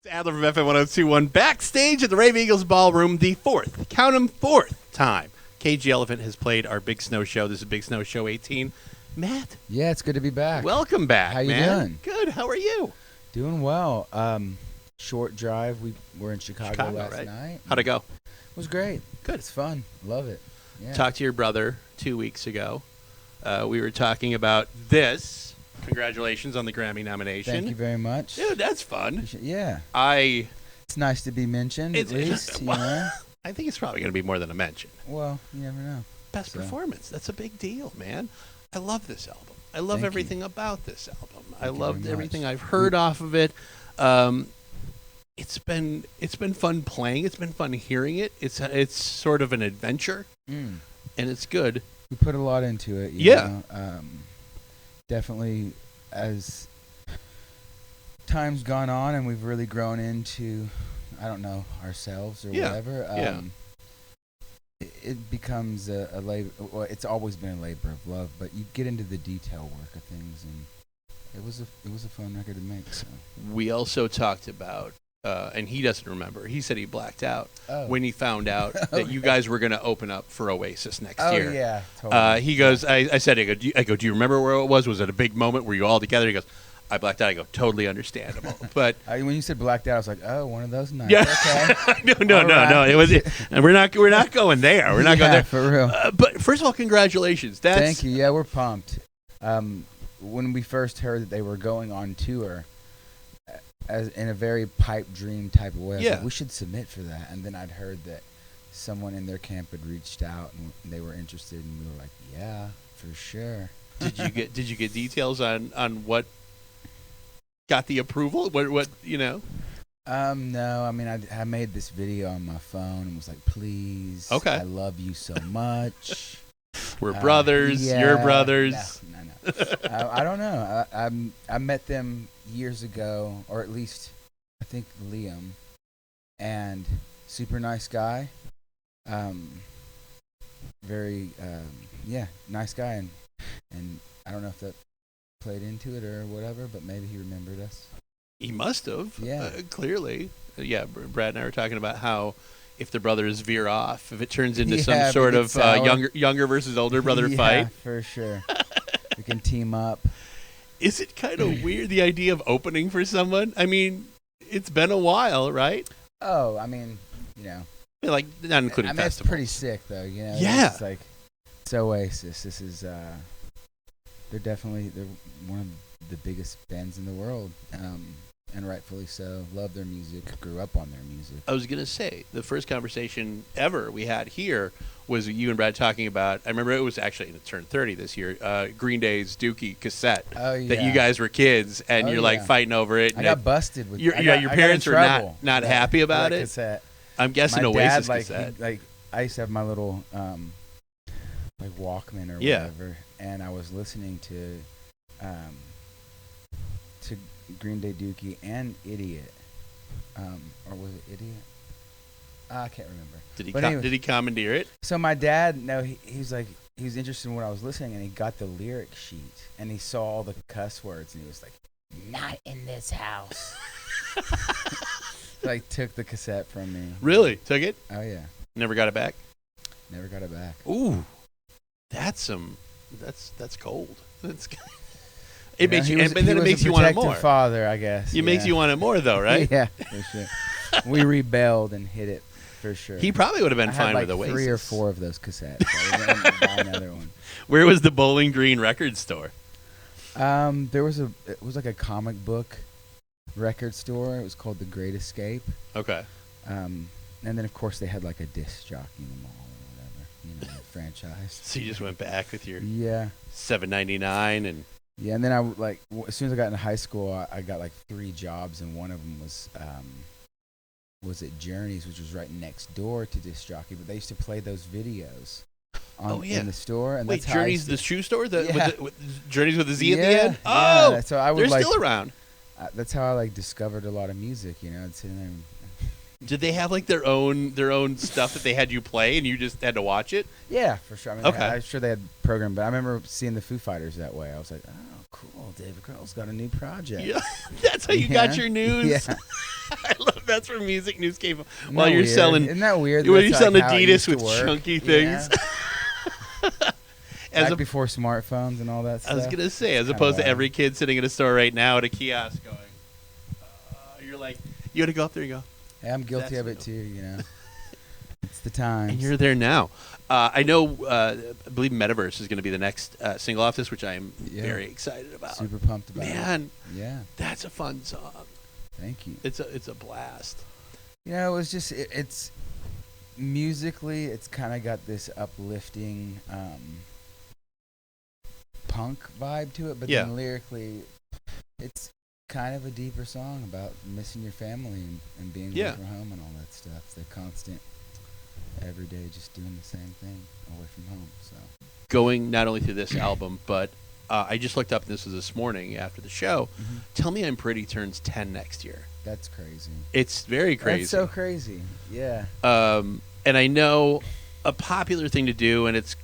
Adler from FM 1021 backstage at the Rave Eagles Ballroom, the fourth time KG Elephant has played our Big Snow Show. This is Big Snow Show 18. Matt. Yeah, it's good to be back. Welcome back, How you man. doing? Good. How are you? Doing well. Short drive. We were in Chicago last night. How'd it go? It was great. Good. It's fun. Love it. Yeah. Talked to your brother 2 weeks ago. We were talking about this. Congratulations on the Grammy nomination. Thank you very much. Dude, that's fun. Yeah. It's nice to be mentioned, at least. You know? I think it's probably going to be more than a mention. Well, you never know. Best performance. That's a big deal, man. I love this album. I love everything about this album. I loved everything I've heard off of it. It's been fun playing. It's been fun hearing it. It's sort of an adventure, and it's good. We put a lot into it. You know? Definitely, as time's gone on and we've really grown into, I don't know, ourselves or whatever. It becomes a labor. Well, it's always been a labor of love, but you get into the detail work of things, and it was a fun record to make. So we also talked about, and he doesn't remember. He said he blacked out when he found out that you guys were going to open up for Oasis next year. Oh yeah, totally. He goes. I said, I go. Do you remember where it was? Was it a big moment? Were you all together? He goes, I blacked out. I go, totally understandable. But when you said blacked out, I was like, oh, one of those nights. Yeah. Okay. No. It was. And we're not going there. We're not going there for real. But first of all, congratulations. Thank you. Yeah, we're pumped. When we first heard that they were going on tour, as in a very pipe dream type of way, I was like, we should submit for that. And then I'd heard that someone in their camp had reached out and they were interested, and we were like, yeah, for sure. Did you get details on what got the approval? What you know? No. I mean, I made this video on my phone and was like, please, I love you so much. We're brothers. Yeah, you're brothers. No. I don't know. I met them years ago, or at least I think Liam, and super nice guy. Very nice guy, and I don't know if that played into it or whatever, but maybe he remembered us. He must have. Yeah. Clearly. Yeah. Brad and I were talking about how if the brothers veer off, if it turns into some sort of younger versus older brother fight. For sure. We can team up. Is it kind of weird, the idea of opening for someone? I mean, it's been a while, right? Oh, I mean, you know. Like, not including festivals. It's pretty sick, though, you know? Yeah. It's like, it's Oasis. This is, they're one of the biggest bands in the world. And rightfully so. Love their music. Grew up on their music. I was going to say, the first conversation ever we had here was you and Brad talking about, I remember it was actually, it turned 30 this year, Green Day's Dookie cassette. Oh, yeah. That you guys were kids, and you're like fighting over it. I got busted with your parents were not happy about it? Cassette. I'm guessing Oasis cassette. I used to have my little Walkman or whatever, and I was listening to Green Day Dookie and Idiot, or was it Idiot? I can't remember. Did he commandeer it? So my dad, he was interested in what I was listening, and he got the lyric sheet, and he saw all the cuss words, and he was like, "Not in this house." Took the cassette from me. Really? Took it? Oh yeah. Never got it back? Never got it back. Ooh, that's cold. That's. Then it makes you want it more. Father, I guess. It makes you want it more, though, right? Yeah, for sure. We rebelled and hit it for sure. He probably would have been fine with Oasis. 3 or 4 of those cassettes. I was going to buy another one. Where was the Bowling Green record store? It was like a comic book record store. It was called The Great Escape. Okay. And then of course they had like a disc jockey in the mall or whatever, franchise. So you just went back with your $7.99 and. Yeah, and then as soon as I got into high school, I got like 3 jobs, and one of them was at Journey's, which was right next door to Disc Jockey, but they used to play those videos in the store. And wait, Journey's the shoe store? With Journey's with a Z at the end? Oh, yeah, so they're still around. That's how I discovered a lot of music, you know. I'd sit in there and Did they have like their own stuff that they had you play and you just had to watch it? Yeah, for sure. I mean, okay. I'm sure they had programmed, but I remember seeing the Foo Fighters that way. I was like, oh, cool, David Grohl's got a new project. Yeah, that's how you got your news. Yeah. I love that's where music news came from. Isn't While that you're weird? selling, Isn't that weird? when you're That's selling like how it Adidas used to with work? chunky things. Yeah. Back before smartphones and all that stuff. I was gonna say, as It's opposed to kinda every kid sitting in a store right now at a kiosk going, you're like, you got to go up there and go. Hey, I'm guilty of it too. It's the time. And you're there now. I know. I believe Metaverse is going to be the next single off this, which I am very excited about. Super pumped about it. Man, yeah, that's a fun song. Thank you. It's a blast. It was just it's musically, it's kind of got this uplifting punk vibe to it, but then lyrically, it's kind of a deeper song about missing your family and being away from home and all that stuff. The constant, every day, just doing the same thing away from home. So going not only through this album, but I just looked up. This was this morning after the show. Mm-hmm. Tell Me I'm Pretty turns 10 next year. That's crazy. It's very crazy. That's so crazy. Yeah. And I know a popular thing to do, and it's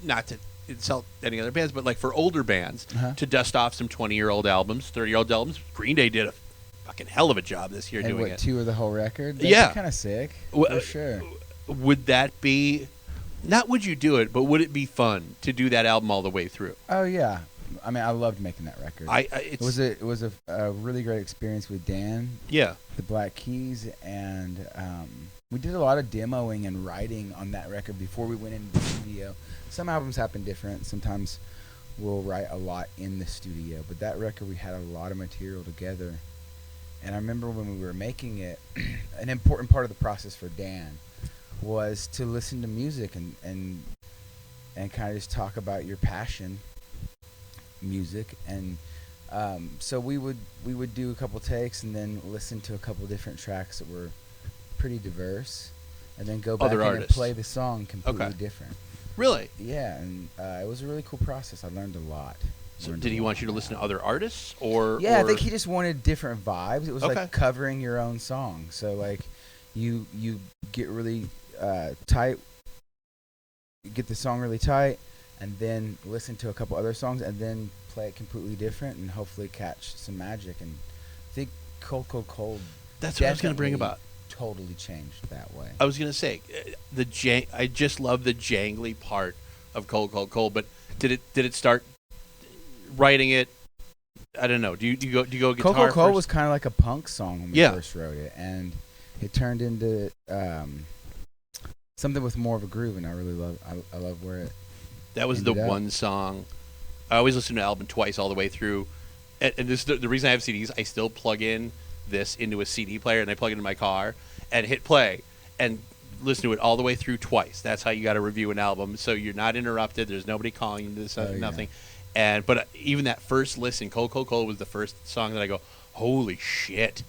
not to insult any other bands, but like for older bands to dust off some 20-year-old albums, 30-year-old albums. Green Day did a fucking hell of a job this year doing it. 2 of the whole record? That's kind of sick. For sure. Would that be, not would you do it, but would it be fun to do that album all the way through? Oh, yeah. I mean, I loved making that record. It was a really great experience with Dan. Yeah. The Black Keys, and we did a lot of demoing and writing on that record before we went into the studio. Some albums happen different. Sometimes we'll write a lot in the studio, but that record we had a lot of material together. And I remember when we were making it, an important part of the process for Dan was to listen to music and kind of just talk about your passion, music. And so we would do a couple takes and then listen to a couple different tracks that were pretty diverse, and then go back and play the song completely different. Really? Yeah, and it was a really cool process. I learned a lot. So did he want you to listen to other artists, or? Yeah, I think he just wanted different vibes. It was like covering your own song. So like, you get really tight, you get the song really tight, and then listen to a couple other songs, and then play it completely different, and hopefully catch some magic. And I think Cold, Cold, Cold. That's what I was going to bring about. Totally changed that way. I was going to say I just love the jangly part of Cold, Cold, Cold. But did it start writing it? I don't know. Do you go guitar Cold, Cold, Cold first? was kind of like a punk song when we first wrote it, and it turned into something with more of a groove, and I really love. I love where it. That was the one song. I always listen to an album twice all the way through, and this the reason I have CDs. I still plug in this into a CD player, and I plug it in my car and hit play and listen to it all the way through twice. That's how you got to review an album, so you're not interrupted. There's nobody calling you. There's nothing. Yeah. But even that first listen, Cold, Cold, Cold was the first song that I go, holy shit.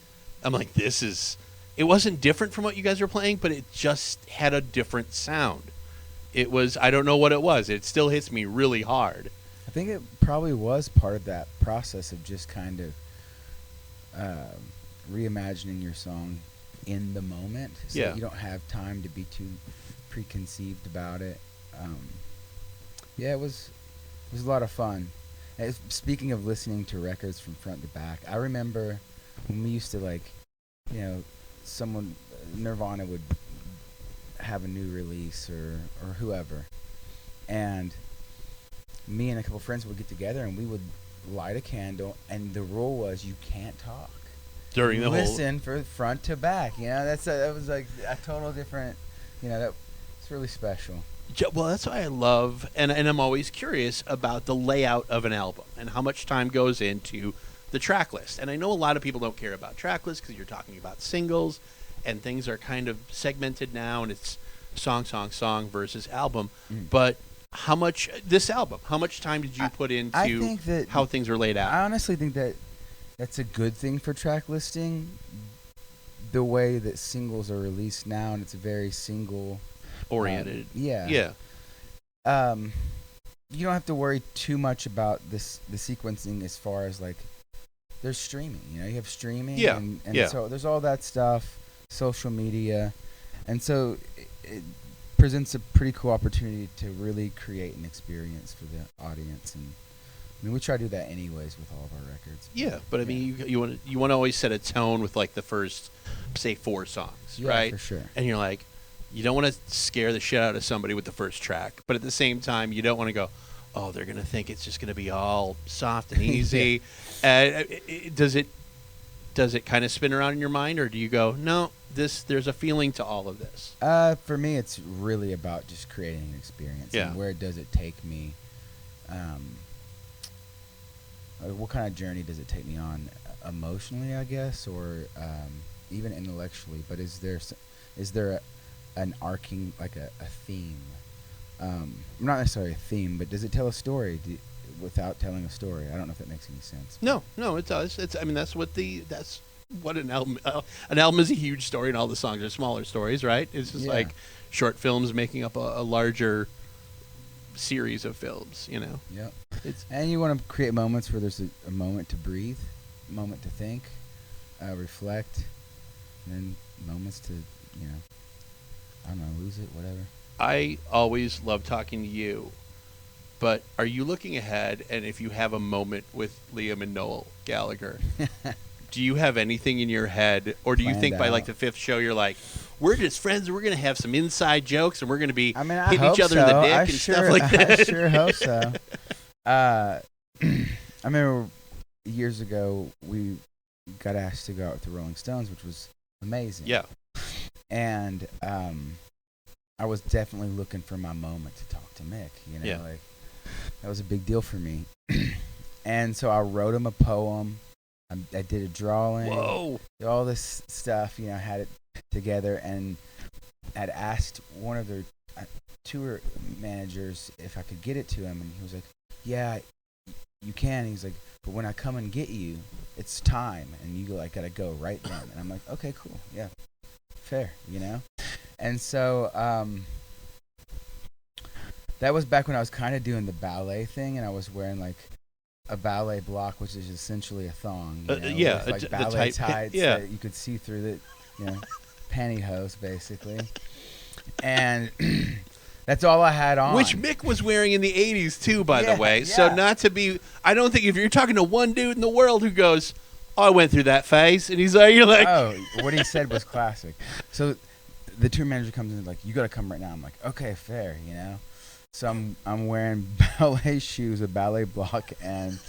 I'm like, this is. It wasn't different from what you guys were playing, but it just had a different sound. It was. I don't know what it was. It still hits me really hard. I think it probably was part of that process of just kind of reimagining your song in the moment, so that you don't have time to be too preconceived about it. It was a lot of fun. Speaking of listening to records from front to back, I remember when we used to Nirvana would have a new release or whoever, and me and a couple friends would get together and we would light a candle, and the rule was you can't talk during the listen for front to back. That was like a total different. That it's really special. Well, that's why I love, and I'm always curious about the layout of an album and how much time goes into the track list. And I know a lot of people don't care about track lists because you're talking about singles, and things are kind of segmented now, and it's song versus album. But how much time did you put into how things are laid out? I honestly think that that's a good thing for track listing, the way that singles are released now, and it's very single oriented. You don't have to worry too much about the sequencing as far as like there's streaming. You have streaming, and so there's all that stuff, social media, and so it presents a pretty cool opportunity to really create an experience for the audience. And I mean, we try to do that anyways with all of our records. Yeah, but I mean, you want to always set a tone with like the first, say, 4 songs, right? For sure. And you're like, you don't want to scare the shit out of somebody with the first track, but at the same time, you don't want to go, oh, they're gonna think it's just gonna be all soft and easy. Does it kind of spin around in your mind, or do you go, no, there's a feeling to all of this? For me, it's really about just creating an experience. Yeah. And where does it take me? What kind of journey does it take me on emotionally, I guess, or even intellectually? But is there an arcing, like a theme? Not necessarily a theme, but does it tell a story without telling a story? I don't know if that makes any sense. No, it does. I mean, that's what an album. An album is a huge story, and all the songs are smaller stories, right? It's just like short films making up a larger series of films, you know. Yep. And you want to create moments where there's a moment to breathe, a moment to think, reflect, and then moments to, I don't know, lose it, whatever. I always love talking to you, but are you looking ahead, and if you have a moment with Liam and Noel Gallagher, do you have anything in your head, or do you think by like the 5th show you're like, we're just friends and we're going to have some inside jokes and we're going to be hitting each other in the dick and stuff like that? I sure hope so. I remember years ago we got asked to go out with the Rolling Stones, which was amazing. Yeah. And I was definitely looking for my moment to talk to Mick, like that was a big deal for me. And so I wrote him a poem. I did a drawing. Whoa. All this stuff, had it together, and I'd asked one of their tour managers if I could get it to him, and he was like, yeah, you can. He's like, but when I come and get you, it's time, and you gotta go right then. And I'm like, okay, cool, yeah, fair, And so that was back when I was kind of doing the ballet thing, and I was wearing like a ballet block, which is essentially a thong, with like ballet tights that you could see through the, pantyhose basically, and that's all I had on. Which Mick was wearing in the 80s too, by the way. Yeah. So not to be, I don't think if you're talking to one dude in the world who goes, oh, I went through that phase, and you're like, oh, what he said was classic. So the tour manager comes in and is like, you got to come right now. I'm like, okay, fair, So I'm wearing ballet shoes, a ballet block, and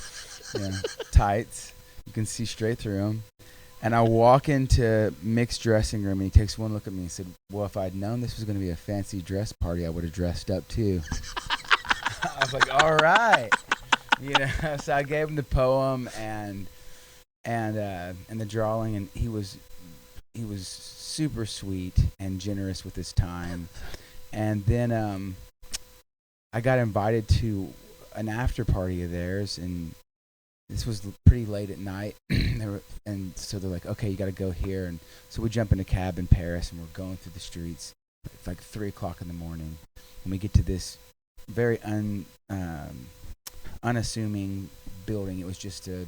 tights. You can see straight through them. And I walk into Mick's dressing room, and he takes one look at me and said, well, if I'd known this was going to be a fancy dress party, I would have dressed up too. I was like, all right. So I gave him the poem and the drawing, and he was super sweet and generous with his time. And then I got invited to an after party of theirs, and this was pretty late at night. And so they're like, okay, you got to go here. And so we jump in a cab in Paris, and we're going through the streets. It's like 3 o'clock in the morning, and we get to this very unassuming building. It was just a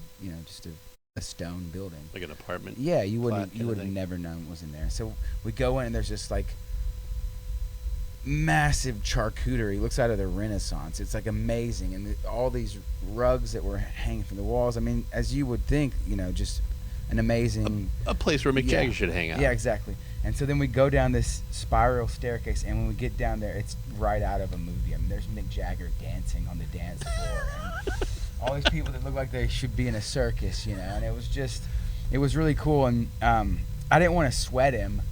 stone building, like an apartment. Yeah, you would have never known it was in there. So we go in, and there's this like massive charcuterie. Looks out of the Renaissance. It's like amazing, and all these rugs that were hanging from the walls. I mean, as you would think, just an amazing a place where Mick Jagger should hang out. Yeah, exactly. And so then we go down this spiral staircase, and when we get down there, it's right out of a movie. I mean, there's Mick Jagger dancing on the dance floor, and all these people that look like they should be in a circus, and it was really cool. And I didn't want to sweat him,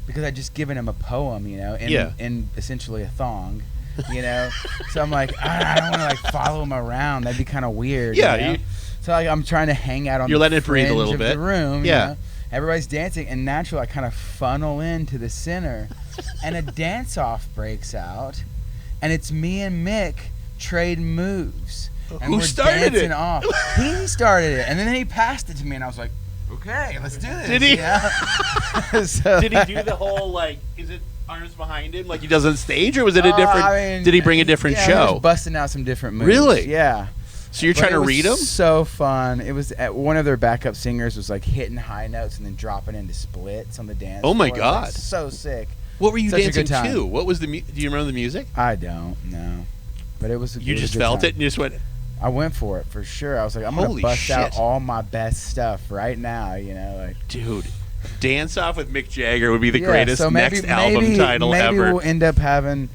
because I'd just given him a poem, in essentially a thong, So I'm like, I don't want to like follow him around. That'd be kind of weird. Yeah. So like I'm trying to hang out on you're the letting it breathe a little of bit. The room. Yeah. Everybody's dancing, and naturally I kind of funnel into the center, and a dance-off breaks out, and it's me and Mick trade moves. And who we're started dancing it? Off. He started it, and then he passed it to me, and I was like, okay, let's do this. Did he? So, did he do the whole like? Is it arms behind him like he does on stage, or was it a different? Did he bring a different show? He was busting out some different moves. Really? Yeah. So you're trying to read them? So fun. It was one of their backup singers was like hitting high notes and then dropping into splits on the dance floor. Oh my God! Like, so sick. What were you Such dancing to? What was the? Do you remember the music? I don't know, but it was. You just felt it and you just went. I went for it for sure. I was like, I'm gonna bust out all my best stuff right now. Dude, Dance Off with Mick Jagger would be the greatest next album title ever. Maybe we'll end up having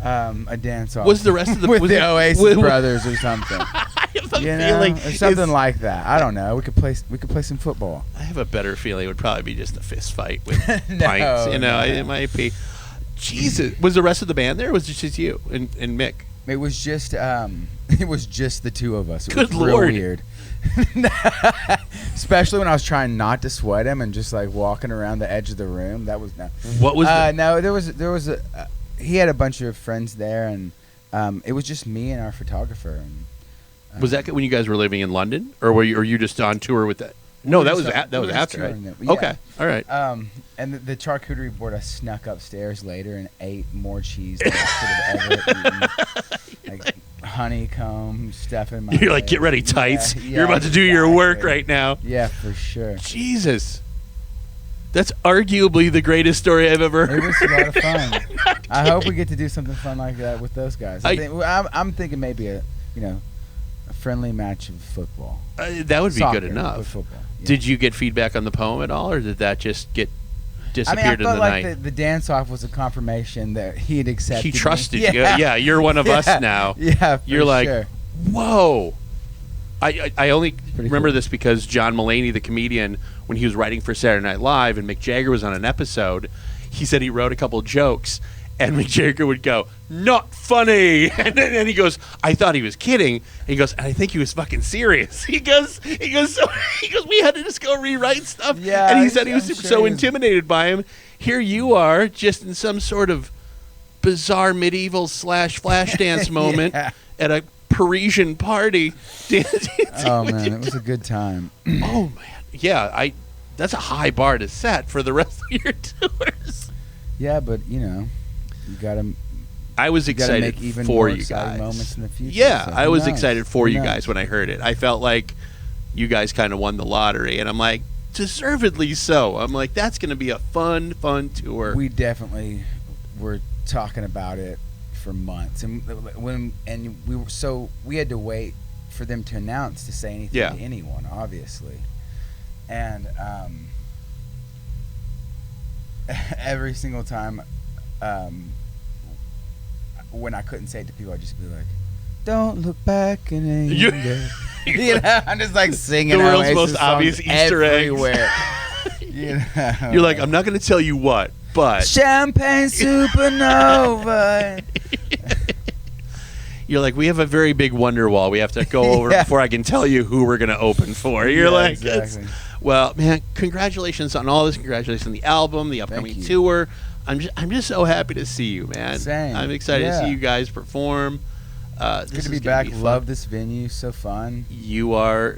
a dance off. Was the rest of the with the Oasis brothers or something? I have a feeling or something like that. I don't know. We could play some football. I have a better feeling it would probably be just a fist fight with pints. It might be. Jesus, was the rest of the band there? Or was it just you and Mick? It was just the two of us. It was Lord. Real weird. Especially when I was trying not to sweat him and just like walking around the edge of the room. That was no. What was? No, there was a. He had a bunch of friends there, and it was just me and our photographer. And, was that when you guys were living in London, or were you just on tour with that? No, that was after. Right? Yeah. Okay, all right. And the charcuterie board, I snuck upstairs later and ate more cheese than I could have ever eaten. Like honeycomb stuff in my. You're like, get ready, tights. You're about to do your work right now. Yeah, for sure. Jesus. That's arguably the greatest story I've ever heard. It was a lot of fun. I hope we get to do something fun like that with those guys. I'm thinking maybe a friendly match of football. That would be good enough. Football. Yeah. Did you get feedback on the poem at all, or did that just get disappeared in the night? I felt like the dance-off was a confirmation that he had accepted He trusted me. you. Yeah, you're one of us now. Yeah, for You're like, sure. Whoa. I only remember this because John Mulaney, the comedian, when he was writing for Saturday Night Live and Mick Jagger was on an episode, he said he wrote a couple jokes, and Mick Jagger would go, "Not funny," and then he goes, "I thought he was kidding," and he goes, "And I think he was fucking serious." He goes, "We had to just go rewrite stuff," and he said he was so intimidated by him. Here you are, just in some sort of bizarre medieval / flash dance moment at a Parisian party. Oh man, it was a good time. Oh man, yeah, that's a high bar to set for the rest of your tours. Yeah, but you gotta. I was excited make even for more you exciting guys. Moments in the future. Yeah, so I was knows? excited for you guys when I heard it. I felt like you guys kind of won the lottery, and I'm like, deservedly so. I'm like, that's going to be a fun tour. We definitely were talking about it for months, and we had to wait for them to announce to say anything to anyone, obviously, and every single time when I couldn't say it to people, I'd just be like, "Don't look back in anger." I'm just like singing the world's Oasis most obvious Easter everywhere. You're like, I'm not going to tell you what, but Champagne Supernova. You're like, we have a very big Wonderwall we have to go over before I can tell you who we're going to open for. You're like, exactly. Well, man, congratulations on all this. Congratulations on the album, the upcoming tour. I'm just so happy to see you, man. Same. I'm excited to see you guys perform. It's good to be back. Love this venue. So fun. You are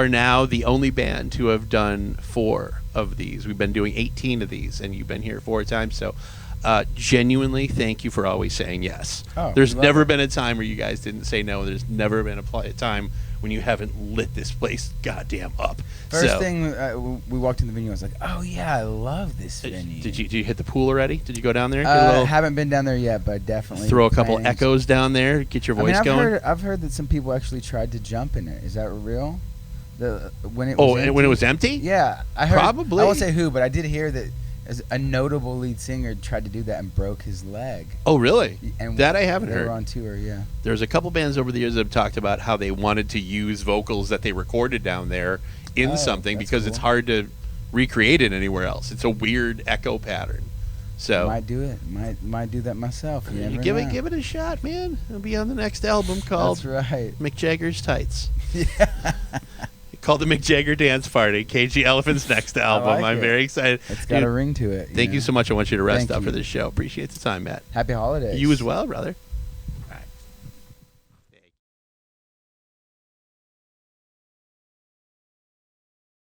now the only band to have done 4 of these. We've been doing 18 of these, and you've been here 4 times. So, genuinely, thank you for always saying yes. There's never been a time where you guys didn't say no. There's never been a time when you haven't lit this place goddamn up. First thing we walked in the venue, I was like, "Oh yeah, I love this venue." Did you hit the pool already? Did you go down there? Haven't been down there yet, but definitely throw a couple echoes down there, get your voice going. I've heard that some people actually tried to jump in it. Is that real? When it was empty? Yeah, I heard. Probably. I won't say who, but I did hear that a notable lead singer tried to do that and broke his leg. Oh, really? And that I haven't heard. They were on tour, yeah. There's a couple bands over the years that have talked about how they wanted to use vocals that they recorded down there in something because it's hard to recreate it anywhere else. It's a weird echo pattern. So might do it. Might do that myself. Give it a shot, man. It'll be on the next album called Mick Jagger's Tights. Yeah. Called the Mick Jagger Dance Party, KG Elephant's next album. I'm very excited. It's got a ring to it. Thank you so much. I want you to rest up for this show. Appreciate the time, Matt. Happy holidays. You as well, brother.